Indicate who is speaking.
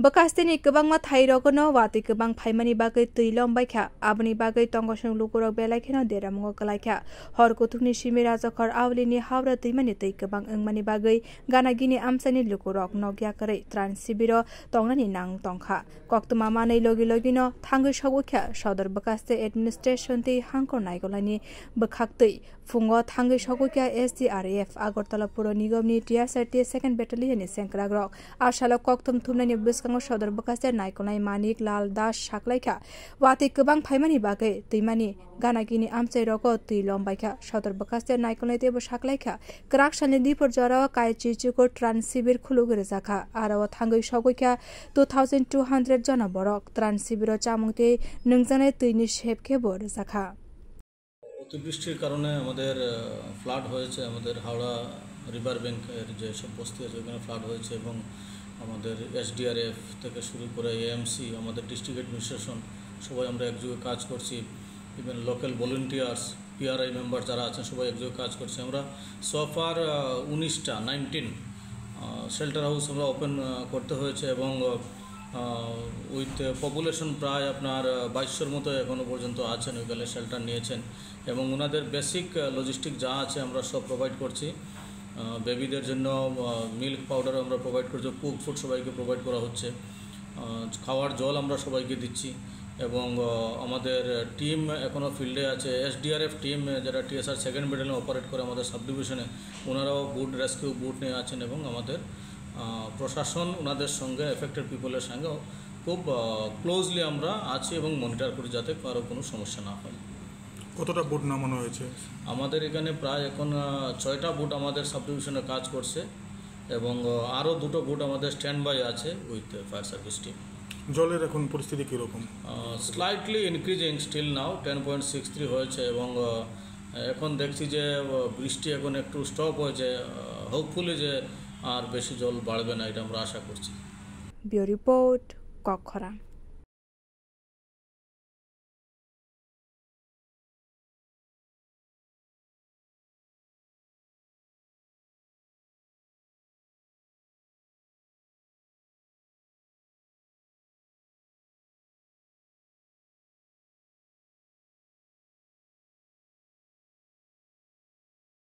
Speaker 1: Bekastini kebangma thairogono wati kebang phaimani bagai tuilom baikha abni bagai tongosung lukurok belaikeno deramungo kalaikha hor kuthukni simira jokhar awlini hawra tuimani tui kebang engmani bagai ganagini amsani lukurok nogya kare tran sibiro tongnani nang tongkha koktuma manai logi logino thangui sogukha sodor bekaste administration ti hangkor naigolani bekhaktui fungo thangui sogukha SDRF Agartala Puro Nigomni TSRT 2nd Battalion ni Senkragrok Arshalo koktum thumnani biskango sodor bekaste naikolai Manik Lal Das Shaklaikha wati kebang phaimani bagai tuimani ganagini amchai roko tuilom baikha sodor bekaste naikolai tebo shaklaikha krak shalni dipor jara kai chichuko transibir khulugure jakha arawa thangui sogukha 2200 jana borok transibiro chamungte nungjanai tuini shepke bor jakha
Speaker 2: অতিবৃষ্টির কারণে আমাদের flood হয়েছে আমাদের Howrah river ব্যাংকের যে সব বস্তি আছে ওখানে ফ্লাড হয়েছে এবং আমাদের এসডিআরএফ থেকে শুরু করে এএমসি আমাদের ডিস্ট্রিক্ট অ্যাডমিনিস্ট্রেশন সবাই আমরা একযোগে কাজ করছি even local volunteers PRI member যারা আছেন সবাই একযোগে কাজ করছি আমরা সোফার 19 শেল্টার হাউস আমরা ওপেন করতে হয়েছে এবং উইথ পপুলেশন প্রায় আপনার 2200 মতো এখনও পর্যন্ত আছেন ওইখানে শেল্টার নিয়েছেন এবং ওনাদের বেসিক লজিস্টিক যা আছে আমরা সব প্রোভাইড করছি বেবিদের জন্য মিল্ক পাউডার আমরা প্রোভাইড করছি কুক ফুড সবাইকে প্রোভাইড করা হচ্ছে খাওয়ার জল আমরা সবাইকে দিচ্ছি এবং আমাদের টিম এখনও ফিল্ডে আছে এসডিআরএফ টিম যারা টিএসআর 2nd ব্যাটালিয়ন অপারেট করে আমাদের সাব ডিভিশনে ওনারাও বুট রেস্কিউ বুট নিয়ে আছেন এবং আমাদের প্রশাসন ওনাদের সঙ্গে এফেক্টেড পিপলের সঙ্গে খুব ক্লোজলি আমরা আছি এবং মনিটর করি যাতে কারো কোনো সমস্যা না হয়
Speaker 3: কতটা বুট নামানো হয়েছে
Speaker 2: আমাদের এখানে প্রায় এখন 6টা বুট আমাদের সাব ডিভিশনে কাজ করছে এবং আরও 2টো বুট আমাদের স্ট্যান্ড বাই আছে উইথ ফায়ার সার্ভিস টিম
Speaker 3: জলের এখন পরিস্থিতি কীরকম
Speaker 2: স্লাইটলি ইনক্রিজিং স্টিল নাও 10.63 হয়েছে এবং এখন দেখছি যে বৃষ্টি এখন একটু স্টপ হয়েছে হোপফুলি যে আর বেশি জল বাড়বে না এটা আমরা আশা করছি
Speaker 1: ব্যুরো রিপোর্ট কক্ষরা।